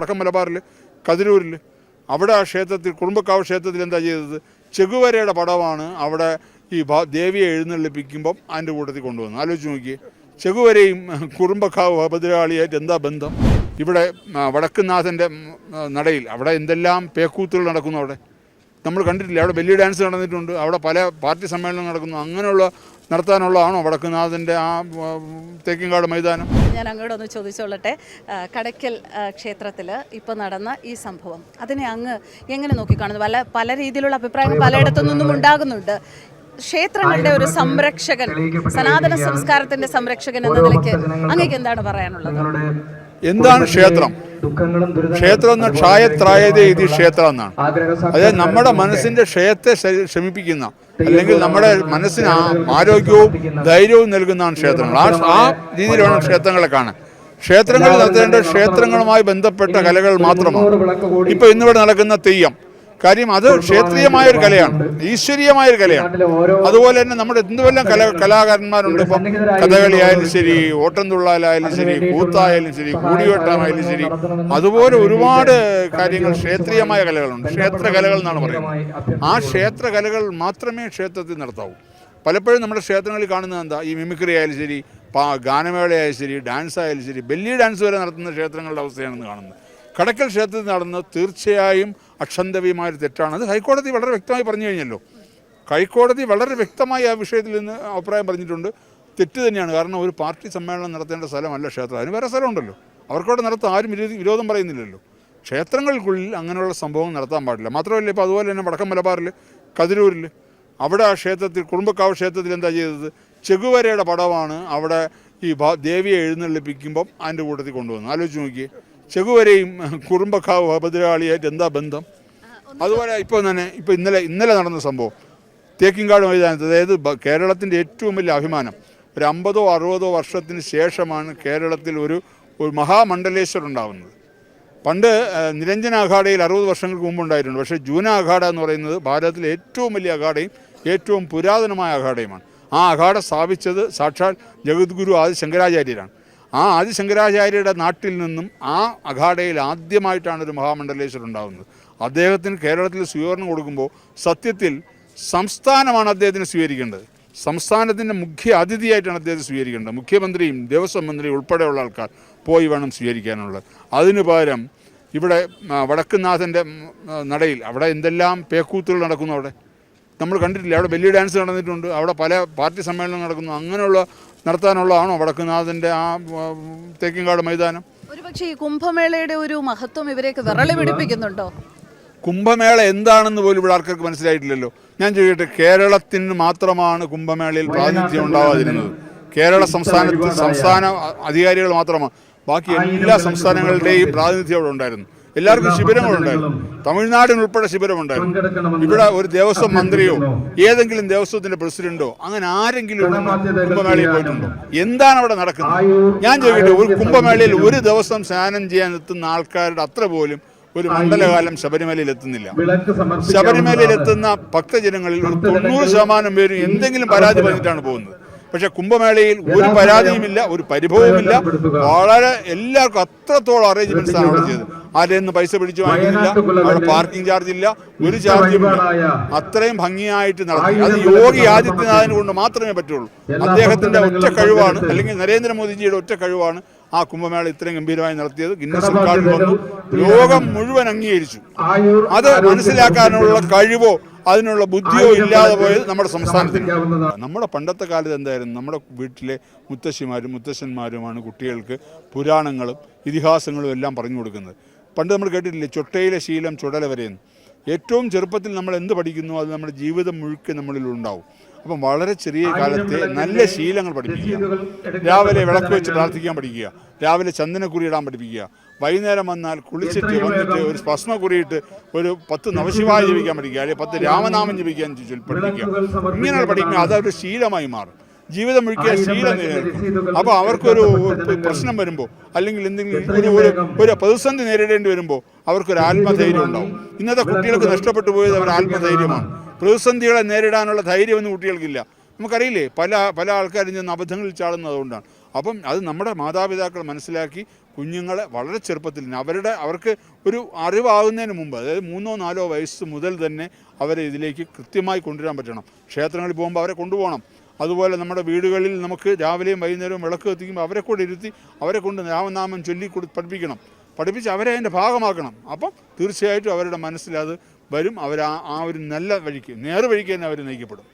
വടക്കൻ മലബാറിൽ കതിരൂരിൽ അവിടെ ആ ക്ഷേത്രത്തിൽ കുറുമ്പക്കാവ് ക്ഷേത്രത്തിൽ എന്താ ചെയ്തത്? ചെഗുവേരയുടെ പടമാണ് അവിടെ ഈ ദേവിയെ എഴുന്നള്ളിപ്പിക്കുമ്പം അതിൻ്റെ കൂട്ടത്തിൽ കൊണ്ടുവന്നു. ആലോചിച്ച് നോക്കിയേ, ചെഗുവേരയും കുറുമ്പക്കാവ് ഭദ്രകാളിയായിട്ട് എന്താ ബന്ധം? ഇവിടെ വടക്കുന്നാഥൻ്റെ നടയിൽ അവിടെ എന്തെല്ലാം പേക്കൂത്തുകൾ നടക്കുന്നു. അവിടെ നമ്മൾ കണ്ടിട്ടില്ല, അവിടെ വലിയ ഡാൻസ് നടന്നിട്ടുണ്ട്, അവിടെ പല പാർട്ടി സമ്മേളനം നടക്കുന്നു. അങ്ങനെയുള്ള നടത്താനുള്ളതാണോ വടക്കുന്നാഥൻ്റെ ആ തേക്കിൻകാട് മൈതാനം? ഞാൻ അങ്ങോട്ടൊന്ന് ചോദിച്ചോളട്ടെ, കടയ്ക്കൽ ക്ഷേത്രത്തിൽ ഇപ്പോൾ നടന്ന ഈ സംഭവം അതിനെ അങ്ങ് എങ്ങനെ നോക്കിക്കാണുന്നു? പല രീതിയിലുള്ള അഭിപ്രായങ്ങൾ പലയിടത്തു നിന്നും ഉണ്ടാകുന്നുണ്ട്. ക്ഷേത്രങ്ങളുടെ ഒരു സംരക്ഷകൻ, സനാതന സംസ്കാരത്തിന്റെ സംരക്ഷകൻ എന്ന നിലയ്ക്ക് അങ്ങേക്ക് എന്താണ് പറയാനുള്ളത്? എന്താണ് ക്ഷേത്രം? ക്ഷേത്രം എന്ന ക്ഷായത്രായതേ ഇത് ക്ഷേത്രം എന്നാണ്. അതായത് നമ്മുടെ മനസ്സിന്റെ ക്ഷയത്തെ ശമിപ്പിക്കുന്ന, അല്ലെങ്കിൽ നമ്മുടെ മനസ്സിന് ആരോഗ്യവും ധൈര്യവും നൽകുന്നതാണ് ക്ഷേത്രങ്ങൾ. ആ രീതിയിൽ വേണം ക്ഷേത്രങ്ങളെ കാണാൻ. ക്ഷേത്രങ്ങൾ നടത്തേണ്ട ക്ഷേത്രങ്ങളുമായി ബന്ധപ്പെട്ട കലകൾ മാത്രമാണ്. ഇപ്പൊ ഇന്നിവിടെ നടക്കുന്ന തെയ്യം കാര്യം, അത് ക്ഷേത്രീയമായൊരു കലയാണ്, ഈശ്വരീയമായൊരു കലയാണ്. അതുപോലെ തന്നെ നമ്മുടെ എന്തുവെല്ലാം കലാകാരന്മാരുണ്ട്. ഇപ്പം കഥകളി ആയാലും ശരി, ഓട്ടംതുള്ളലായാലും ശരി, കൂത്തായാലും ശരി, കൂടിയോട്ടമായാലും ശരി, അതുപോലെ ഒരുപാട് കാര്യങ്ങൾ ക്ഷേത്രീയമായ കലകളുണ്ട്. ക്ഷേത്ര കലകൾ എന്നാണ് പറയുന്നത്. ആ ക്ഷേത്ര കലകൾ മാത്രമേ ക്ഷേത്രത്തിൽ നടത്താവൂ. പലപ്പോഴും നമ്മുടെ ക്ഷേത്രങ്ങളിൽ കാണുന്നത് എന്താ? ഈ മിമിക്രി ആയാലും ശരി, ഗാനമേളയായാലും ശരി, ഡാൻസ് ആയാലും ശരി, ബെല്ലി ഡാൻസ് വരെ നടത്തുന്ന ക്ഷേത്രങ്ങളുടെ അവസ്ഥയാണെന്ന് കാണുന്നത്. കടയ്ക്കൽ ക്ഷേത്രത്തിൽ നടന്നത് തീർച്ചയായും അക്ഷന്തവ്യമായൊരു തെറ്റാണ്. അത് ഹൈക്കോടതി വളരെ വ്യക്തമായി പറഞ്ഞു കഴിഞ്ഞല്ലോ. ഹൈക്കോടതി വളരെ വ്യക്തമായി ആ വിഷയത്തിൽ നിന്ന് അഭിപ്രായം പറഞ്ഞിട്ടുണ്ട്. തെറ്റ് തന്നെയാണ്. കാരണം ഒരു പാർട്ടി സമ്മേളനം നടത്തേണ്ട സ്ഥലമല്ല ക്ഷേത്രം. അതിന് വേറെ സ്ഥലമുണ്ടല്ലോ, അവർക്കവിടെ നടത്താം. ആരും വിരോധം പറയുന്നില്ലല്ലോ. ക്ഷേത്രങ്ങൾക്കുള്ളിൽ അങ്ങനെയുള്ള സംഭവം നടത്താൻ പാടില്ല. മാത്രമല്ല, ഇപ്പോൾ അതുപോലെ തന്നെ വടക്കൻ മലബാറിൽ കതിരൂരിൽ അവിടെ ആ ക്ഷേത്രത്തിൽ കുറുമ്പക്കാവ് ക്ഷേത്രത്തിൽ എന്താ ചെയ്തത്? ചെഗുവേരയുടെ പടമാണ് അവിടെ ഈ ദേവിയെ എഴുന്നള്ളിപ്പിക്കുമ്പം അതിൻ്റെ കൂട്ടത്തിൽ കൊണ്ടുവന്നു. ആലോചിച്ച് നോക്കിയേ, ചെഗുവേരയും കുറുമ്പക്കാവ് ഭദ്രകാളിയായിട്ട് എന്താ ബന്ധം? അതുപോലെ ഇപ്പോൾ ഇന്നലെ നടന്ന സംഭവം തേക്കിൻകാട് മൈതാനത്ത്, അതായത് കേരളത്തിൻ്റെ ഏറ്റവും വലിയ അഭിമാനം, ഒരു 50-60 വർഷത്തിന് ശേഷമാണ് കേരളത്തിൽ ഒരു മഹാമണ്ഡലേശ്വർ ഉണ്ടാകുന്നത്. പണ്ട് നിരഞ്ജന അഖാഡയിൽ 60 വർഷങ്ങൾക്ക് മുമ്പ് ഉണ്ടായിട്ടുണ്ട്. പക്ഷേ ജൂന അഖാഡ എന്ന് പറയുന്നത് ഭാരതത്തിലെ ഏറ്റവും വലിയ അഖാഡയും ഏറ്റവും പുരാതനമായ അഖാഡയുമാണ്. ആ അഖാഡ സ്ഥാപിച്ചത് സാക്ഷാൽ ജഗദ്ഗുരു ആദി ശങ്കരാചാര്യരാണ്. ആ ആദി ശങ്കരാചാര്യരുടെ നാട്ടിൽ നിന്നും ആ അഖാഡയിൽ ആദ്യമായിട്ടാണ് ഒരു മഹാമണ്ഡലേശ്വർ ഉണ്ടാകുന്നത്. അദ്ദേഹത്തിന് കേരളത്തിൽ സ്വീകരണം കൊടുക്കുമ്പോൾ സത്യത്തിൽ സംസ്ഥാനമാണ് അദ്ദേഹത്തിന് സ്വീകരിക്കേണ്ടത്. സംസ്ഥാനത്തിൻ്റെ മുഖ്യ അതിഥിയായിട്ടാണ് അദ്ദേഹത്തെ സ്വീകരിക്കേണ്ടത്. മുഖ്യമന്ത്രിയും ദേവസ്വം മന്ത്രിയും ഉൾപ്പെടെയുള്ള ആൾക്കാർ പോയി വേണം സ്വീകരിക്കാനുള്ളത്. അതിനു പകരം ഇവിടെ വടക്കുന്നാഥൻ്റെ നടയിൽ അവിടെ എന്തെല്ലാം പേക്കൂത്തുകൾ നടക്കുന്നു. അവിടെ നമ്മൾ കണ്ടിട്ടില്ല, അവിടെ വലിയ ഡാൻസ് നടന്നിട്ടുണ്ട്, അവിടെ പല പാർട്ടി സമ്മേളനം നടക്കുന്നു. അങ്ങനെയുള്ള നടത്താനുള്ളതാണോ വടക്കുന്നാഥൻ്റെ ആ തേക്കിൻകാട് മൈതാനം? ഒരുപക്ഷെ ഈ കുംഭമേളയുടെ ഒരു മഹത്വം ഇവരെയൊക്കെ വിരളി പിടിപ്പിക്കുന്നുണ്ടോ? കുംഭമേള എന്താണെന്ന് പോലും ഇവിടെ ആൾക്കാർക്ക് മനസ്സിലായിട്ടില്ലല്ലോ. ഞാൻ ചോദിക്കട്ടെ, കേരളത്തിന് മാത്രമാണ് കുംഭമേളയിൽ പ്രാതിനിധ്യം ഉണ്ടാവാതിരുന്നത്. കേരള സംസ്ഥാന അധികാരികൾ മാത്രമാണ്. ബാക്കി എല്ലാ സംസ്ഥാനങ്ങളുടെയും പ്രാതിനിധ്യം അവിടെ ഉണ്ടായിരുന്നു. എല്ലാവർക്കും ശിബിരങ്ങളുണ്ടായിരുന്നു. തമിഴ്നാടിനുൾപ്പെടെ ശിബിരമുണ്ടായിരുന്നു. ഇവിടെ ഒരു ദേവസ്വം മന്ത്രിയോ ഏതെങ്കിലും ദേവസ്വത്തിന്റെ പ്രസിഡന്റോ അങ്ങനെ ആരെങ്കിലും കുംഭമേളയിൽ പോയിട്ടുണ്ടോ? എന്താണ് അവിടെ നടക്കുന്നത്? ഞാൻ ചോദിക്കട്ടെ, ഒരു കുംഭമേളയിൽ ഒരു ദിവസം സ്നാനം ചെയ്യാൻ എത്തുന്ന ആൾക്കാരുടെ അത്ര പോലും ഒരു മണ്ഡലകാലം ശബരിമലയിൽ എത്തുന്നില്ല. ശബരിമലയിൽ എത്തുന്ന ഭക്തജനങ്ങളിൽ ഒരു 90% പേരും എന്തെങ്കിലും പരാതി പറഞ്ഞിട്ടാണ് പോകുന്നത്. പക്ഷെ കുംഭമേളയിൽ ഒരു പരാതിയുമില്ല, ഒരു പരിഭവവുമില്ല. വളരെ എല്ലാവർക്കും അത്രത്തോളം അറേഞ്ച്മെന്റ്സ് ആണ് അവിടെ ചെയ്തത്. ആരെയൊന്നും പൈസ പിടിച്ചു വാങ്ങിയില്ല, അവിടെ പാർക്കിംഗ് ചാർജ് ഇല്ല, ഒരു ചാർജും ഇല്ല. അത്രയും ഭംഗിയായിട്ട് നടത്തി. അത് യോഗി ആദിത്യനാഥിനെ കൊണ്ട് മാത്രമേ പറ്റുള്ളൂ. അദ്ദേഹത്തിന്റെ ഒറ്റ കഴിവാണ്, അല്ലെങ്കിൽ നരേന്ദ്രമോദിജിയുടെ ഒറ്റ കഴിവാണ് ആ കുംഭമേള ഇത്രയും ഗംഭീരമായി നടത്തിയത്. ഗിന്നസ് റെക്കോർഡിൽ വന്നു, ലോകം മുഴുവൻ അംഗീകരിച്ചു. അത് മനസ്സിലാക്കാനുള്ള കഴിവോ അതിനുള്ള ബുദ്ധിയോ ഇല്ലാതെ പോയത് നമ്മുടെ സംസ്ഥാനത്തിന്. നമ്മുടെ പണ്ടത്തെ കാലത്ത് എന്തായിരുന്നു, നമ്മുടെ വീട്ടിലെ മുത്തശ്ശിമാരും മുത്തശ്ശന്മാരുമാണ് കുട്ടികൾക്ക് പുരാണങ്ങളും ഇതിഹാസങ്ങളും എല്ലാം പറഞ്ഞു കൊടുക്കുന്നത്. പണ്ട് നമ്മൾ കേട്ടിട്ടില്ലേ, ചൊട്ടയിലെ ശീലം ചുടല വരെയെന്ന്. ഏറ്റവും ചെറുപ്പത്തിൽ നമ്മൾ എന്ത് പഠിക്കുന്നു അത് നമ്മുടെ ജീവിതം മുഴുക്കെ നമ്മളിൽ ഉണ്ടാവും. അപ്പം വളരെ ചെറിയ കാലത്തെ നല്ല ശീലങ്ങൾ പഠിപ്പിക്കുക. രാവിലെ വിളക്ക് വെച്ച് പ്രാർത്ഥിക്കാൻ പഠിക്കുക, രാവിലെ ചന്ദനക്കുറി ഇടാൻ പഠിപ്പിക്കുക, വൈകുന്നേരം വന്നാൽ കുളിച്ചിട്ട് വന്നിട്ട് ഒരു ഭസ്മ കുറിയിട്ട് ഒരു 10 നവശിവായ ജപിക്കാൻ പഠിക്കുക, അല്ലെങ്കിൽ 10 രാമനാമം ജപിക്കാൻ പഠിപ്പിക്കുക. ഇങ്ങനെയുള്ള പഠിക്കുക, അതൊരു ശീലമായി മാറും. ജീവിതം മുഴുക്കിയ ശീലം നിലനിൽക്കും. അപ്പോൾ അവർക്കൊരു പ്രശ്നം വരുമ്പോൾ, അല്ലെങ്കിൽ എന്തെങ്കിലും ഒരു പ്രതിസന്ധി നേരിടേണ്ടി വരുമ്പോൾ അവർക്കൊരു ആത്മധൈര്യം ഉണ്ടാവും. ഇന്നത്തെ കുട്ടികൾക്ക് നഷ്ടപ്പെട്ടു പോയത് അവർ ആത്മധൈര്യമാണ്. പ്രതിസന്ധികളെ നേരിടാനുള്ള ധൈര്യമൊന്നും കുട്ടികൾക്കില്ല. നമുക്കറിയില്ലേ, പല ആൾക്കാരും ചെന്ന് അബദ്ധങ്ങളിൽ ചാടുന്നത് അതുകൊണ്ടാണ്. അപ്പം അത് നമ്മുടെ മാതാപിതാക്കൾ മനസ്സിലാക്കി കുഞ്ഞുങ്ങളെ വളരെ ചെറുപ്പത്തിൽ തന്നെ അവർക്ക് ഒരു അറിവാകുന്നതിന് മുമ്പ്, അതായത് 3-4 വയസ്സ് മുതൽ തന്നെ അവരെ ഇതിലേക്ക് കൃത്യമായി കൊണ്ടുവരാൻ പറ്റണം. ക്ഷേത്രങ്ങളിൽ പോകുമ്പോൾ അവരെ കൊണ്ടുപോകണം. അതുപോലെ നമ്മുടെ വീടുകളിൽ നമുക്ക് രാവിലെയും വൈകുന്നേരവും വിളക്ക് കത്തിക്കുമ്പോൾ അവരെ കൂടെ ഇരുത്തി അവരെ കൊണ്ട് രാമനാമം പഠിപ്പിച്ച് അവരെ അതിൻ്റെ ഭാഗമാക്കണം. അപ്പം തീർച്ചയായിട്ടും അവരുടെ മനസ്സിലത് വരും. അവർ ആ ഒരു നല്ല വഴിക്ക്, നേർവഴിക്ക് തന്നെ അവർ നയിക്കപ്പെടും.